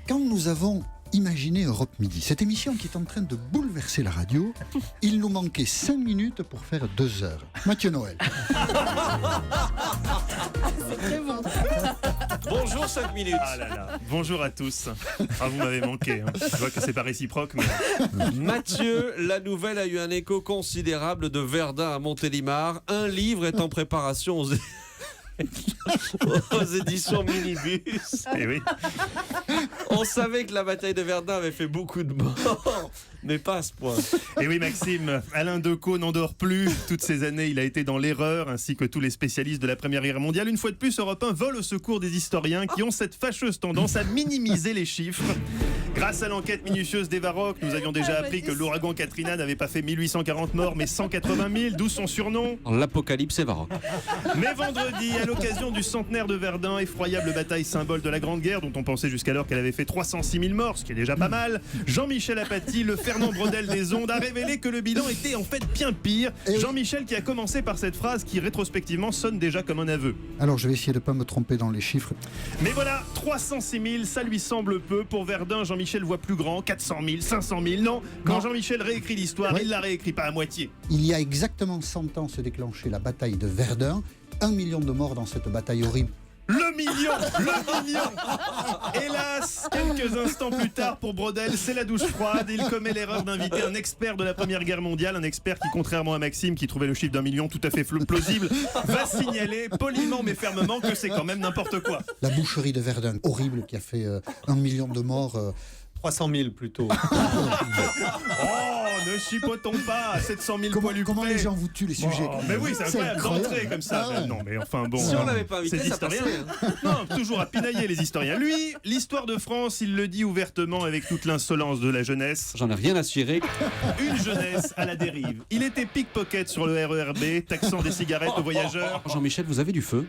Quand nous avons imaginé Europe Midi, cette émission qui est en train de bouleverser la radio, il nous manquait 5 minutes pour faire 2 heures. Mathieu Noël. C'est très bon. Bonjour 5 minutes. Ah là là, bonjour à tous. Ah, vous m'avez manqué, hein. Je vois que c'est pas réciproque, mais... Mathieu, la nouvelle a eu un écho considérable de Verdun à Montélimar. Un livre est en préparation aux éditions Minibus. Eh oui. On savait que la bataille de Verdun avait fait beaucoup de morts, mais pas à ce point. Et oui, Maxime, Alain Decaux n'en dort plus. Toutes ces années, il a été dans l'erreur, ainsi que tous les spécialistes de la Première Guerre mondiale. Une fois de plus, Europe 1 vole au secours des historiens qui ont cette fâcheuse tendance à minimiser les chiffres. Grâce à l'enquête minutieuse d'Eva Rock, nous avions déjà appris que l'ouragan Katrina n'avait pas fait 1840 morts, mais 180 000, d'où son surnom. L'apocalypse est baroque. Mais vendredi, à l'occasion du centenaire de Verdun, effroyable bataille symbole de la Grande Guerre, dont on pensait jusqu'alors qu'elle avait fait 306 000 morts, ce qui est déjà pas mal, Jean-Michel Apathy, le Fernand Braudel des ondes, a révélé que le bilan était en fait bien pire. Jean-Michel qui a commencé par cette phrase qui rétrospectivement sonne déjà comme un aveu. Alors je vais essayer de ne pas me tromper dans les chiffres. Mais voilà, 306 000, ça lui semble peu. Pour Verdun, Jean-Michel voit plus grand, 400 000, 500 000. Non, quand Jean-Michel réécrit l'histoire, il la réécrit pas à moitié. Il y a exactement 100 ans se déclenchait la bataille de Verdun. 1 million de morts dans cette bataille horrible. Le million. Hélas, quelques instants plus tard pour Braudel, c'est la douche froide. Il commet l'erreur d'inviter un expert de la Première Guerre mondiale, un expert qui, contrairement à Maxime, qui trouvait le chiffre d'1 million tout à fait plausible, va signaler poliment mais fermement que c'est quand même n'importe quoi. La boucherie de Verdun, horrible, qui a fait 1 million de morts. 300 000 plutôt. Oh, ne chipotons pas, 700 000 poilus Comment près. les gens vous tuent les sujets Mais oui, c'est incroyable d'entrer comme ça. Ah ouais. Non, mais enfin bon. Si on l'avait pas invité, ces ça historiens. passait, Non, toujours à pinailler les historiens. Lui, l'histoire de France, il le dit ouvertement avec toute l'insolence de la jeunesse. J'en ai rien à cirer. Une jeunesse à la dérive. Il était pickpocket sur le RERB, taxant des cigarettes aux voyageurs. Jean-Michel, vous avez du feu?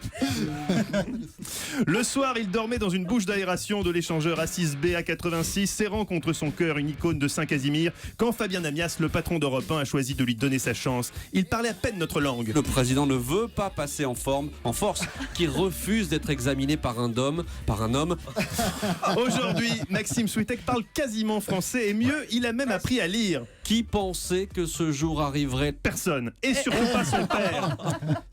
Le soir, il dormait dans une bouche d'aération de l'échangeur A6B à 86, serrant contre son cœur une icône de Saint-Casimir, quand Fabien Amias, le patron d'Europe 1, a choisi de lui donner sa chance. Il parlait à peine notre langue. Le président ne veut pas passer en force, qui refuse d'être examiné par un homme. Aujourd'hui, Maxime Switek parle quasiment français et mieux, il a même appris à lire. Qui pensait que ce jour arriverait? Personne. Et surtout pas son père.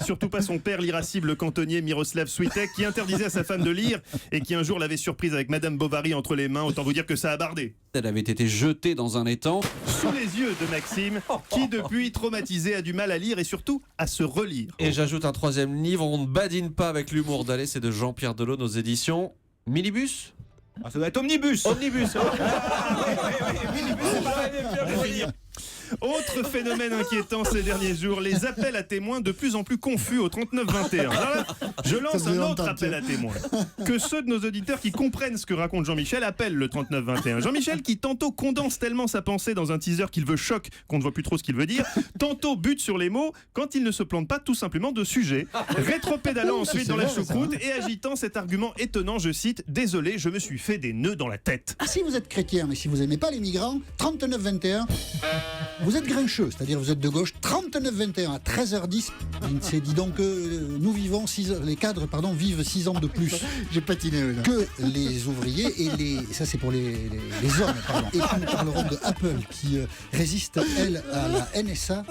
Surtout pas son père, l'irascible cantonnier Miroslav Switek, qui interdisait à sa femme de lire et qui un jour l'avait surprise avec Madame Bovary entre les mains. Autant vous dire que ça a bardé. Elle avait été jetée dans un étang. Sous les yeux de Maxime, qui depuis, traumatisé, a du mal à lire et surtout à se relire. Et j'ajoute un 3e livre, on ne badine pas avec l'humour d'Alès, c'est de Jean-Pierre Delaune aux éditions Minibus. Ah, ça doit être Omnibus. Omnibus. Autre phénomène inquiétant ces derniers jours, les appels à témoins de plus en plus confus au 39-21. Alors là, je lance un autre appel à témoins. Que ceux de nos auditeurs qui comprennent ce que raconte Jean-Michel appellent le 39-21. Jean-Michel qui tantôt condense tellement sa pensée dans un teaser qu'il veut choc, qu'on ne voit plus trop ce qu'il veut dire, tantôt bute sur les mots quand il ne se plante pas tout simplement de sujet, rétropédalant ensuite dans la choucroute et agitant cet argument étonnant, je cite, « Désolé, je me suis fait des nœuds dans la tête ». Si vous êtes chrétien, mais si vous n'aimez pas les migrants, 39-21, vous êtes grincheux, c'est-à-dire vous êtes de gauche. 39-21 à 13h10, c'est dit donc que nous vivons 6 heures, les cadres vivent 6 ans de plus. J'ai patiné. Là. Que les ouvriers et ça c'est pour les hommes, pardon. Et puis nous parlerons de Apple qui résiste, elle, à la NSA,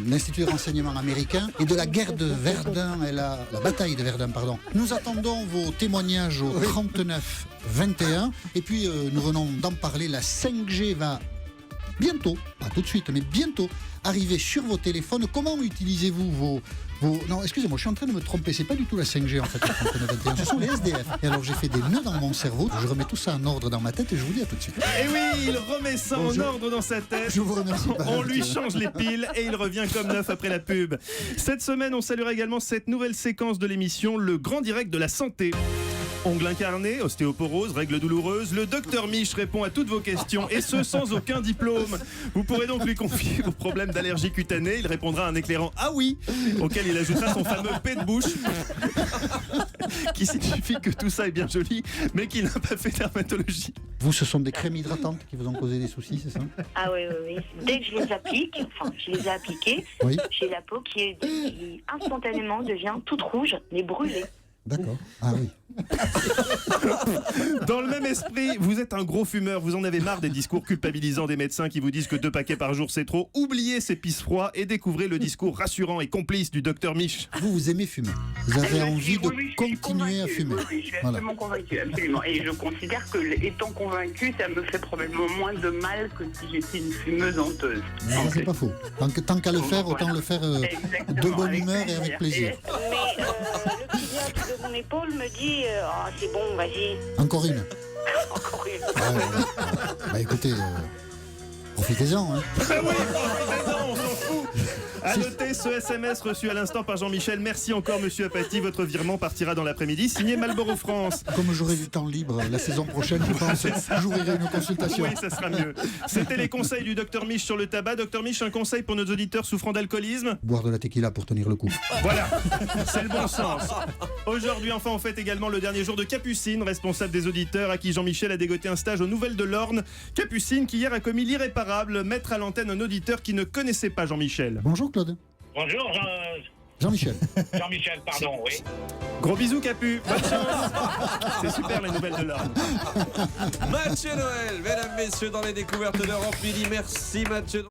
l'Institut de renseignement américain, et de la guerre de Verdun, la bataille de Verdun, pardon. Nous attendons vos témoignages au 39-21, et puis nous venons d'en parler, la 5G va bientôt, pas tout de suite, mais bientôt, arriver sur vos téléphones. Comment utilisez-vous vos... Non, excusez-moi, je suis en train de me tromper. C'est pas du tout la 5G, en fait, le 39-21. Ce sont les SDF. Et alors, j'ai fait des nœuds dans mon cerveau. Je remets tout ça en ordre dans ma tête et je vous dis à tout de suite. Et oui, il remet ça en ordre dans sa tête. Je vous remercie. On lui change les piles et il revient comme neuf après la pub. Cette semaine, on saluera également cette nouvelle séquence de l'émission, le grand direct de la santé. Ongles incarnés, ostéoporose, règles douloureuses, le docteur Mich répond à toutes vos questions et ce sans aucun diplôme. Vous pourrez donc lui confier vos problèmes d'allergie cutanée, il répondra un éclairant « Ah oui !» auquel il ajoutera son fameux « P de bouche » qui signifie que tout ça est bien joli mais qu'il n'a pas fait dermatologie. Vous, ce sont des crèmes hydratantes qui vous ont causé des soucis, c'est ça? Ah oui. Dès que je les applique, je les ai appliquées, Oui. j'ai la peau qui instantanément devient toute rouge, mais brûlée. D'accord. Ah oui. Dans le même esprit, vous êtes un gros fumeur, vous en avez marre des discours culpabilisants des médecins qui vous disent que 2 paquets par jour c'est trop. Oubliez ces pisse froids et découvrez le discours rassurant et complice du docteur Mich. Vous aimez fumer. Vous avez envie de Oui, je suis continuer à convaincue. fumer. Oui, je suis Voilà. absolument convaincue, absolument. Et je considère que, étant convaincue, ça me fait probablement moins de mal que si j'étais une fumeuse honteuse. Ça, c'est pas faux. Tant qu'à le faire, autant le faire de bonne humeur et avec plaisir. Mais le pédiatre de mon épaule me dit ah, c'est bon, vas-y. Encore une. Encore une. Ah, bah écoutez, profitez-en. Hein. Ah oui, profitez-en, on s'en fout. À noter ce SMS reçu à l'instant par Jean-Michel. Merci encore, monsieur Apathy. Votre virement partira dans l'après-midi. Signé Marlboro France. Comme j'aurai du temps libre la saison prochaine, je pense, j'ouvrirai une consultation. Oui, ça sera mieux. C'était les conseils du docteur Mich sur le tabac. Docteur Mich, un conseil pour nos auditeurs souffrant d'alcoolisme? Boire de la tequila pour tenir le coup. Voilà, c'est le bon sens. Aujourd'hui, enfin, on fête également le dernier jour de Capucine, responsable des auditeurs à qui Jean-Michel a dégoté un stage aux Nouvelles de l'Orne. Capucine qui hier a commis l'irréparable, mettre à l'antenne un auditeur qui ne connaissait pas Jean-Michel. Bonjour Claude. Bonjour Jean-Michel. Jean-Michel, pardon, oui. Gros bisous, Capu. Bonne chance. C'est super, les Nouvelles de l'Orne. Mathieu Noël, mesdames, messieurs, dans les découvertes d'Europe Midi. Merci Mathieu.